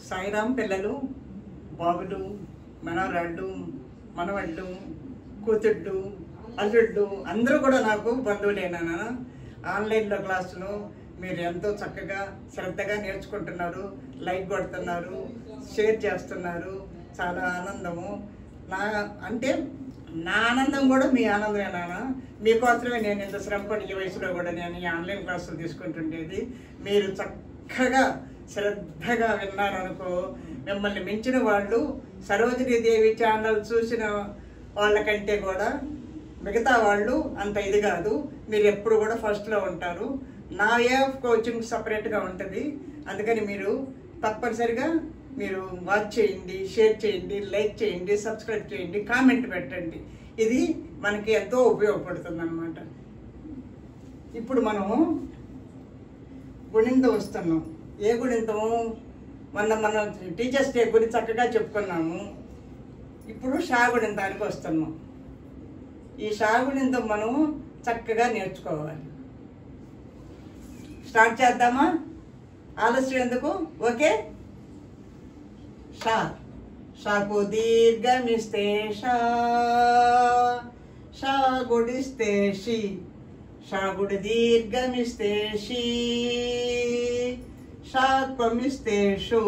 సాయిరాం పిల్లలు, బాబులు, మనవరాళ్ళు, మనవళ్ళు, కూతుళ్ళు, అల్లుళ్ళు అందరూ కూడా నాకు బంధువులేనా. ఆన్లైన్లో క్లాసులు మీరు ఎంతో చక్కగా శ్రద్ధగా నేర్చుకుంటున్నారు, లైక్ కొడుతున్నారు, షేర్ చేస్తున్నారు. చాలా ఆనందము. నా ఆనందం కూడా మీ ఆనందమేనా. మీకోసమే నేను ఇంత శ్రమపడి ఈ వయసులో కూడా నేను ఈ ఆన్లైన్ క్లాసులు తీసుకుంటుండేది. మీరు చక్కగా శ్రద్ధగా విన్నారనుకో, మిమ్మల్ని మించిన వాళ్ళు సరోజినీదేవి ఛానల్ చూసిన వాళ్ళకంటే కూడా మిగతా వాళ్ళు అంత ఇది కాదు. మీరు ఎప్పుడు కూడా ఫస్ట్లో ఉంటారు. నా వే ఆఫ్ కోచింగ్ సపరేట్గా ఉంటుంది. అందుకని మీరు తప్పనిసరిగా మీరు వాచ్ చేయండి, షేర్ చేయండి, లైక్ చేయండి, సబ్స్క్రైబ్ చేయండి, కామెంట్ పెట్టండి. ఇది మనకి ఎంతో ఉపయోగపడుతుంది అన్నమాట. ఇప్పుడు మనము గుణింతం వస్తున్నాం. ఏ గుణింతము? మన టీచర్స్ డే గురించి చక్కగా చెప్పుకున్నాము. ఇప్పుడు షాగుణింతానికి వస్తున్నాం. ఈ షాగుణింతం మనం చక్కగా నేర్చుకోవాలి. స్టార్ట్ చేద్దామా? ఆలస్యం ఎందుకు? ఓకే. షాకు దీర్ఘమిస్తే షా గుడిస్తే షి, షాగుడి దీర్ఘమిస్తే షి, షాక్వమిస్తే షు,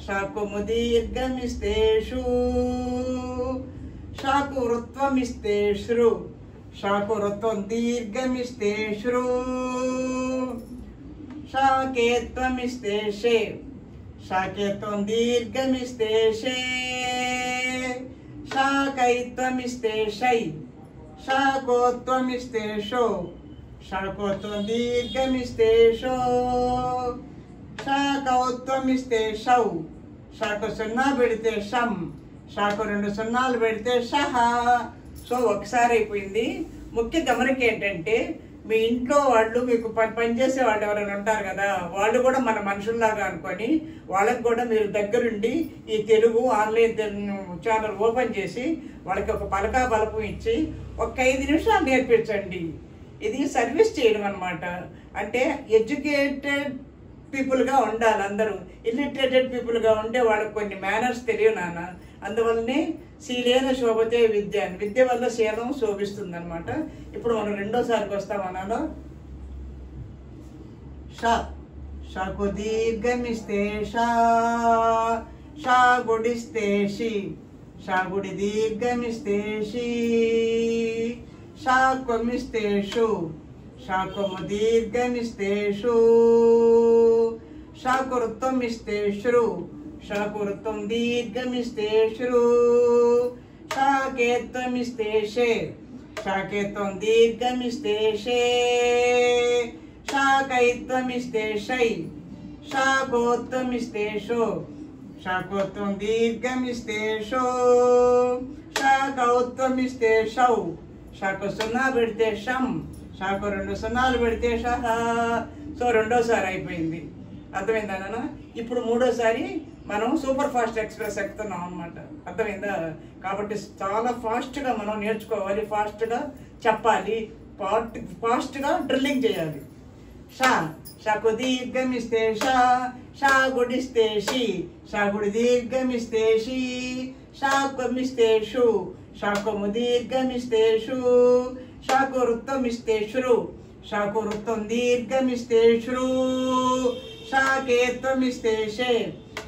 షాకుము దీర్ఘమిస్తే షు, షాకు వృత్వమిస్తే శ్రు, షాకు వృత్వం దీర్ఘమిస్తే శ్రు, షాకేత్వమిస్తే షే, షాకేత్వం దీర్ఘమిస్తే షే, షాకైత్వమిస్తే షై, షాకోత్వమిస్తే షో, షాకోత్వం దీర్ఘమిస్తే షో, షాకౌత్వమిస్తే షౌ, షాకు సున్నా పెడితే షం, షాకు 2 సున్నాలు పెడితే షహ. సో ఒకసారి అయిపోయింది. ముఖ్య గమనిక ఏంటంటే, మీ ఇంట్లో వాళ్ళు మీకు పనిచేసే వాళ్ళు ఎవరైనా ఉంటారు కదా, వాళ్ళు కూడా మన మనుషుల్లాగా అనుకొని వాళ్ళకి కూడా మీరు దగ్గరుండి ఈ తెలుగు ఆన్లైన్ ఛానల్ ఓపెన్ చేసి వాళ్ళకి ఒక పలకా బలపం ఇచ్చి ఒక 5 నిమిషాలు నేర్పించండి. ఇది సర్వీస్ చేయడం అన్నమాట. అంటే ఎడ్యుకేటెడ్ పీపుల్గా ఉండాలి అందరూ. ఇల్లిటరేటెడ్ పీపుల్గా ఉంటే వాళ్ళకి కొన్ని మేనర్స్ తెలియవు నాన్న. అందువల్లనే శీలేన శోభతే విద్య, విద్య వల్ల శీలం శోభిస్తుంది అనమాట. ఇప్పుడు మనం రెండోసారికి వస్తామన్నా. షాకు దీర్ఘమిస్తే షా గుడిస్తే షి, షాగుడి దీర్ఘమిస్తే షి, షాక్వమిస్తే షు, షాకుము దీర్ఘమిస్తే షు, షాకువృత్వమిస్తే శ్రు, షాకువృత్వం దీర్ఘమిస్తే శ్రు, షాకేత్వమిస్తే షే, షాకేత్వం దీర్ఘమిస్తే షే, షాకైత్వమిస్తే షై, షాకోత్వమిస్తే షో, షాకోత్వం దీర్ఘమిస్తే షో, షాకౌత్వమిస్తే షౌ, షాకు 0 పెడితే షం, షాకు 2 సున్నాలు పెడితే షహ. సో రెండోసారి అయిపోయింది. అర్థమైందా నాన్న? ఇప్పుడు మూడోసారి మనం సూపర్ ఫాస్ట్ ఎక్స్ప్రెస్ ఎక్కుతున్నాం అనమాట. అర్థమైందా? కాబట్టి చాలా ఫాస్ట్గా మనం నేర్చుకోవాలి, ఫాస్ట్గా చెప్పాలి, ఫాస్ట్గా డ్రిల్లింగ్ చేయాలి. షాకు దీర్ఘమిస్తే షా గుడిస్తే షి, షాగుడి దీర్ఘమిస్తే షి, షాక్వమిస్తే షు, షాకుము దీర్ఘమిస్తే షు, షాకు వృత్వమిస్తే శ్రు, షాకు వృత్వం దీర్ఘమిస్తే శ్రు, షాకేత్వమిస్తే షే,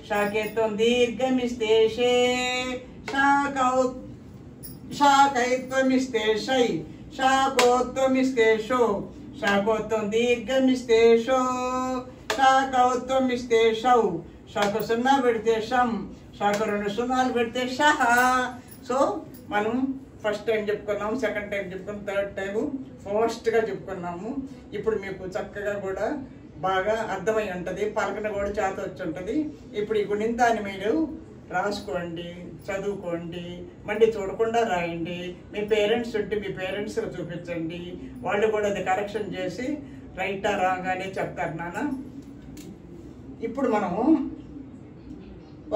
షాకేత్వం దీర్ఘమిస్తే షే, షాకైత్వమిస్తే షై, షాకోత్వమిస్తే షో, షాకోత్వం దీర్ఘమిస్తే షో, షాకౌత్వమిస్తే షౌ, షాకు 0 పెడితే షం, షాకు 2 సున్నాలు పెడితే షహ. సో మనం ఫస్ట్ టైం చెప్పుకున్నాము, సెకండ్ టైం చెప్పుకున్నాము, థర్డ్ టైం ఫాస్ట్గా చెప్పుకున్నాము. ఇప్పుడు మీకు చక్కగా కూడా బాగా అర్థమై ఉంటుంది, పలకన కూడా చేత వచ్చి ఉంటుంది. ఇప్పుడు ఈ గుణింతాన్ని మీరు రాసుకోండి, చదువుకోండి, మళ్ళీ చూడకుండా రాయండి. మీ పేరెంట్స్ ఉంటే మీ పేరెంట్స్ చూపించండి, వాళ్ళు కూడా అది కరెక్షన్ చేసి రైటా రాగానే చెప్తారు నాన్న. ఇప్పుడు మనము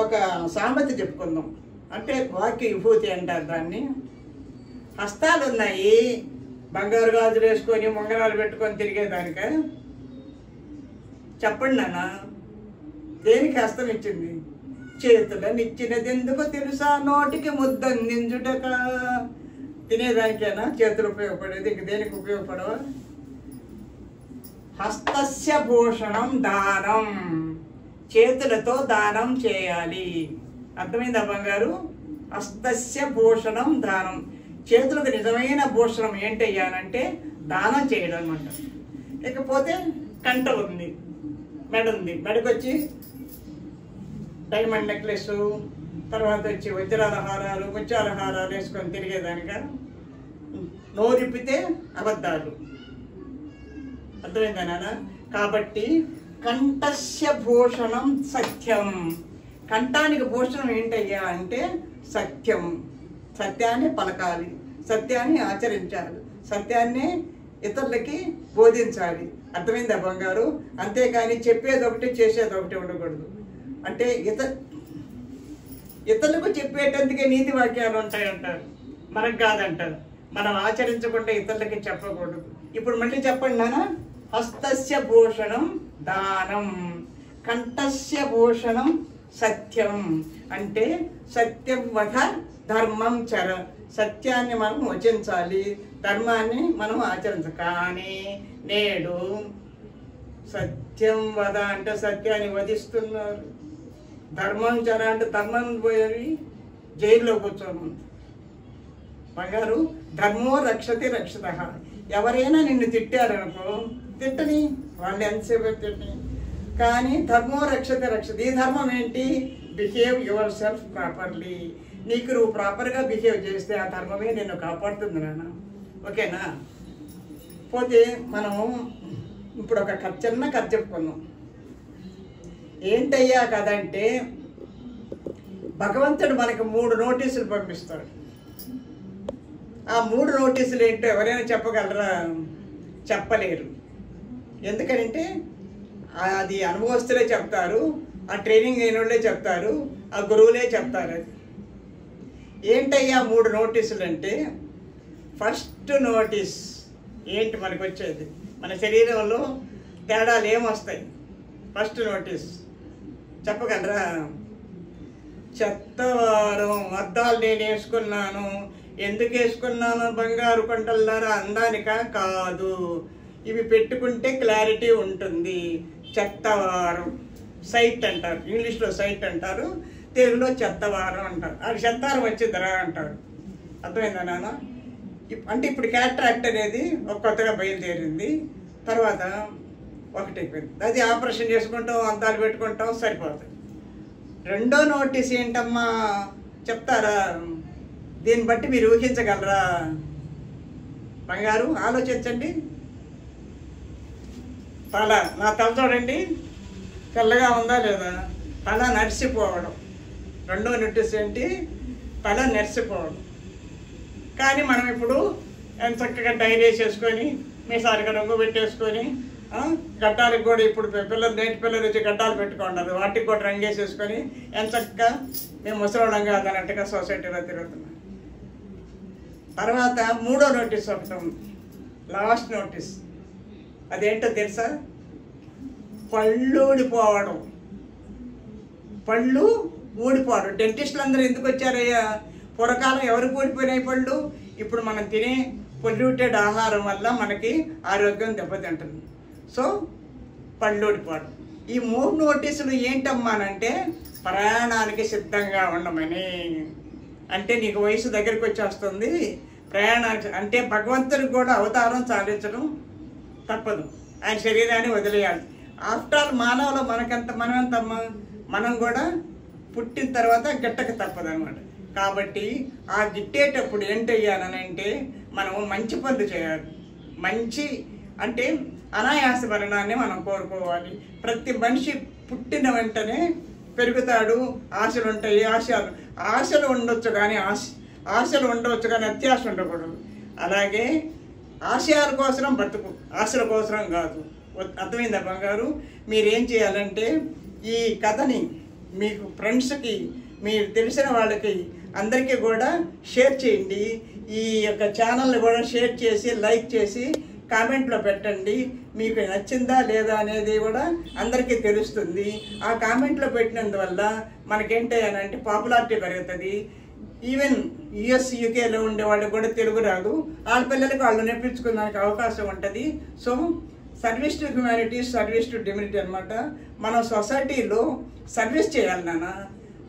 ఒక సామెత చెప్పుకుందాం. అంటే వాక్య విభూతి అంటారు దాన్ని. హస్తాలు ఉన్నాయి, బంగారు గాజులు వేసుకొని ఉంగరాలు పెట్టుకొని తిరిగేదానిక? చెప్పండి నాన్న. దేనికి హస్తం ఇచ్చింది? చేతులనిచ్చినదెందుకు తెలుసా, నోటికి ముద్దందించుటక. తినేదానికైనా చేతులు ఉపయోగపడేది, ఇంక దేనికి ఉపయోగపడవా? హస్తస్య భూషణం దానం, చేతులతో దానం చేయాలి. అర్థమైందా బంగారు? హస్తస్య భూషణం దానం, చేతులకు నిజమైన భూషణం ఏంటయ్యానంటే దానం చేయడం అన్నమాట. ఇకపోతే కంట ఉంది, మెడ ఉంది, మెడకొచ్చి డైమండ్ నెక్లెస్, తర్వాత వచ్చి వజ్రాల హారాలు, ముత్యాల హారాలు వేసుకొని తిరిగేదానిక. నోరిప్పితే అబద్ధాలు. అర్థమైందా నాన్న? కాబట్టి కంఠస్య భూషణం సత్యం, కంఠానికి భూషణం ఏంటయ్యా అంటే సత్యం. సత్యాన్ని పలకాలి, సత్యాన్ని ఆచరించాలి, సత్యాన్ని ఇతరులకి బోధించాలి. అర్థమైందా బంగారు? అంతేకాని చెప్పేది ఒకటి చేసేది ఒకటి ఉండకూడదు. అంటే ఇతరులకు చెప్పేటందుకే నీతి వాక్యాలు ఉంటాయంటారు, మనకు కాదంటారు. మనం ఆచరించకుండా ఇతరులకి చెప్పకూడదు. ఇప్పుడు మళ్ళీ చెప్పండి నాన్న. హస్తస్య భూషణం దానం, కంఠస్య భూషణం సత్యం. అంటే సత్యం వధ ధర్మం చర, సత్యాన్ని మనం వచించాలి, ధర్మాన్ని మనం ఆచరించాలి. కానీ నేడు సత్యం వధ అంటే సత్యాన్ని వధిస్తున్నారు, ధర్మం చర అంటే ధర్మం పోయి జైల్లో కూర్చోను. బంగారు, ధర్మో రక్షతి రక్షిత. ఎవరైనా నిన్ను తిట్టారనుకో, తిట్టని, వాళ్ళు ఎంతసేపు తిట్టని. కానీ ధర్మో రక్షతి రక్షతి. ఈ ధర్మం ఏంటి? Behave your self properly. నీకు నువ్వు ప్రాపర్గా బిహేవ్ చేస్తే ఆ ధర్మమే నిన్ను కాపాడుతుంది నాన్న. ఓకేనా? పోతే మనం ఇప్పుడు ఒక చిన్న కథ చెప్పుకున్నాం. ఏంటయ్యా కథ అంటే, భగవంతుడు మనకు 3 నోటీసులు పంపిస్తాడు. ఆ 3 నోటీసులు ఏంటో ఎవరైనా చెప్పగలరా? చెప్పలేరు. ఎందుకంటే అది అనుభవస్తులే చెప్తారు, ఆ ట్రైనింగ్ అయిన వాళ్ళే చెప్తారు, ఆ గురువులే చెప్తారు. అది ఏంటయ్యా 3 నోటీసులు అంటే, ఫస్ట్ నోటీస్ ఏంటి మనకు వచ్చేది? మన శరీరంలో తేడాలు ఏమొస్తాయి? ఫస్ట్ నోటీస్ చెప్పగలరా? చెత్తవారం. అద్దాలు నేను వేసుకున్నాను. ఎందుకు వేసుకున్నాను? బంగారు కొండల ద్వారా అందానిక కాదు, ఇవి పెట్టుకుంటే క్లారిటీ ఉంటుంది. చెత్తవారం, సైట్ అంటారు. ఇంగ్లీష్లో సైట్ అంటారు, తెలుగులో చెత్తవారం అంటారు. అది చెత్తవారం వచ్చిందిరా అంటారు. అర్థమైందా నాన్న? అంటే ఇప్పుడు క్యాట్రాక్ట్ అనేది ఒక కొత్తగా బయలుదేరింది. తర్వాత ఒకటి అయిపోయింది, అది ఆపరేషన్ చేసుకుంటాం, అద్దాలు పెట్టుకుంటాం, సరిపోతుంది. రెండో నోటీస్ ఏంటమ్మా చెప్తారా? దీన్ని బట్టి మీరు ఊహించగలరా? బంగారు ఆలోచించండి. తల, నా తల చూడండి, తెల్లగా ఉందా లేదా? తల నడిచిపోవడం. రెండో నోటీస్ ఏంటి? తల నెరిసిపోవడం. కానీ మనం ఇప్పుడు ఎంత చక్కగా డైరీ వేసేసుకొని, మీసారిగా రంగు పెట్టేసుకొని, గడ్డాలకు కూడా ఇప్పుడు పిల్లలు, నేటి పిల్లలు వచ్చి గడ్డాలు పెట్టుకుంటారు, వాటికి కూడా రంగు వేసేసుకొని ఎంత చక్కగా మేము ముసలోళ్ళం కాదన్నట్టుగా సొసైటీలో తిరుగుతున్నాం. తర్వాత 3వ నోటీస్ ఒకటి ఉంది, లాస్ట్ నోటీస్. అదేంటో తెలుసా? పళ్ళు ఊడిపోవడం. పళ్ళు ఊడిపోవడం. డెంటిస్టులు అందరూ ఎందుకు వచ్చారయ్యా? పూర్వకాలం ఎవరికి ఊడిపోయినాయి పళ్ళు? ఇప్పుడు మనం తినే పొల్యూటెడ్ ఆహారం వల్ల మనకి ఆరోగ్యం దెబ్బతింటుంది. సో పళ్ళు ఊడిపోవడం. ఈ 3 నోటీసులు ఏంటమ్మానంటే ప్రయాణానికి సిద్ధంగా ఉండమని. అంటే నీకు వయసు దగ్గరికి వచ్చేస్తుంది, ప్రయాణానికి అంటే భగవంతుడికి కూడా అవతారం సాధించడం తప్పదు, ఆయన శరీరాన్ని వదిలేయాలి. ఆఫ్టర్ ఆల్ మానవులు మనమెంతమ్మా, మనం కూడా పుట్టిన తర్వాత గిట్టక తప్పదు అనమాట. కాబట్టి ఆ గిట్టేటప్పుడు ఏంటయ్యానంటే మనం మంచి పనులు చేయాలి. మంచి అంటే అనాయాస మరణాన్ని మనం కోరుకోవాలి. ప్రతి మనిషి పుట్టిన వెంటనే పెరుగుతాడు, ఆశలు ఉంటాయి. ఆశలు ఉండొచ్చు కానీ ఆశలు ఉండవచ్చు కానీ అత్యాశ ఉండకూడదు. అలాగే ఆశయాల కోసం బతుకు, ఆశల కోసం కాదు. అర్థమైందా బంగారు? మీరేం చేయాలంటే ఈ కథని మీకు ఫ్రెండ్స్కి, మీరు తెలిసిన వాళ్ళకి అందరికీ కూడా షేర్ చేయండి. ఈ యొక్క ఛానల్ని కూడా షేర్ చేసి, లైక్ చేసి, కామెంట్లో పెట్టండి. మీకు నచ్చిందా లేదా అనేది కూడా అందరికీ తెలుస్తుంది. ఆ కామెంట్లో పెట్టినందువల్ల మనకేంటి అని అంటే పాపులారిటీ పెరుగుతుంది. ఈవెన్ యుఎస్ యూకేలో ఉండే వాళ్ళకి కూడా తెలుగు రాదు, వాళ్ళ పిల్లలకి వాళ్ళు నేర్పించుకోవడానికి అవకాశం ఉంటుంది. So service to humanity, service to dignity అనమాట. మనం సొసైటీలో సర్వీస్ చేయాలి నాన్న.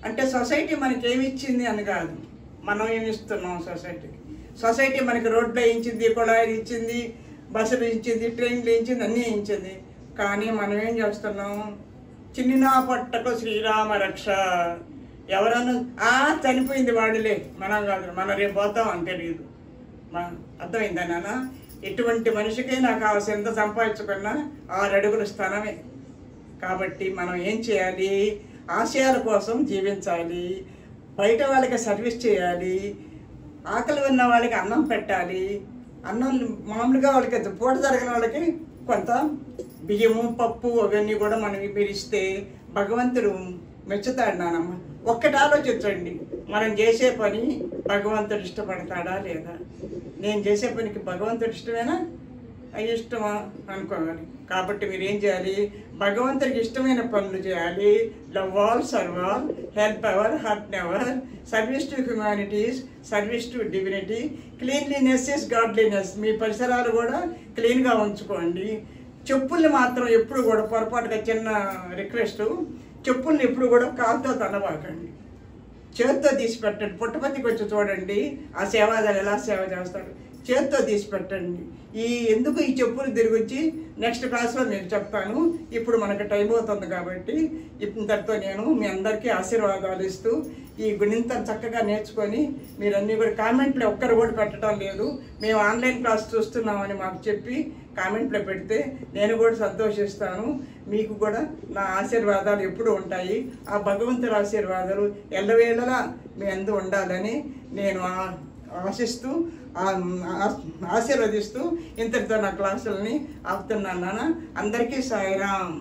అంటే సొసైటీ మనకి ఏమి ఇచ్చింది అని కాదు, మనం ఏమి ఇస్తున్నాం సొసైటీకి. సొసైటీ మనకి రోడ్లు వేయించింది, కుళాయిలు ఇచ్చింది, బస్సులు ఇచ్చింది, ట్రైన్లు ఇచ్చింది, అన్నీ ఇచ్చింది. కానీ మనం ఏం చేస్తున్నాం? చిన్న పట్టకు శ్రీరామ రక్ష. ఎవరన్నా చనిపోయింది వాడులే, మనం కాదు, మనం రేపు పోతాం అని తెలియదు. అర్థమైందా నాన్న? ఎటువంటి మనిషికి నాకు కావాల్సి ఎంత సంపాదించుకున్నా 6 అడుగుల స్థానమే. కాబట్టి మనం ఏం చేయాలి? ఆశయాల కోసం జీవించాలి, బయట వాళ్ళకి సర్వీస్ చేయాలి, ఆకలి ఉన్న వాళ్ళకి అన్నం పెట్టాలి. అన్నం మామూలుగా వాళ్ళకి పూట జరగని వాళ్ళకి కొంత బియ్యము, పప్పు అవన్నీ కూడా మనం మీరు ఇస్తే భగవంతుడు మెచ్చుతాడు నానమ్మ. ఒక్కటి ఆలోచించండి, మనం చేసే పని భగవంతుడు ఇష్టపడతాడా లేదా? నేను చేసే పనికి భగవంతుడు ఇష్టమేనా, ఇష్టమా అనుకోవాలి. కాబట్టి మీరు ఏం చేయాలి? భగవంతుడికి ఇష్టమైన పనులు చేయాలి. Love all, serve all, help ever, hurt never, service to humanities, service to divinity, cleanliness is godliness. మీ పరిసరాలు కూడా క్లీన్గా ఉంచుకోండి. చెప్పుల్ని మాత్రం ఎప్పుడు కూడా పొరపాటుగా, చిన్న రిక్వెస్ట్, చెప్పుల్ని ఎప్పుడు కూడా కాలుతో తనబాకండి, చేత్తో తీసి పెట్టండి. పుట్టపతికి వచ్చి చూడండి ఆ సేవాదాలు ఎలా సేవ చేస్తాడు, చేత్తో తీసి పెట్టండి. ఎందుకు ఈ చెప్పులు తిరిగి వచ్చి నెక్స్ట్ క్లాస్లో నేను చెప్తాను. ఇప్పుడు మనకు టైం అవుతుంది కాబట్టి ఇంతటితో నేను మీ అందరికీ ఆశీర్వాదాలు ఇస్తూ, ఈ గుణింతం చక్కగా నేర్చుకొని మీరన్నీ కూడా కామెంట్లో ఒక్కరు కూడా పెట్టడం లేదు. మేము ఆన్లైన్ క్లాస్ చూస్తున్నామని మాకు చెప్పి కామెంట్లో పెడితే నేను కూడా సంతోషిస్తాను. మీకు కూడా నా ఆశీర్వాదాలు ఎప్పుడు ఉంటాయి. ఆ భగవంతుడి ఆశీర్వాదాలు ఎల్లవేళలా మీ అందు ఉండాలని నేను ఆశిస్తూ ఆశీర్వదిస్తూ ఇంతటితో నా క్లాసులని ఆపుతున్నాను నాన్న. అందరికీ సాయిరాం.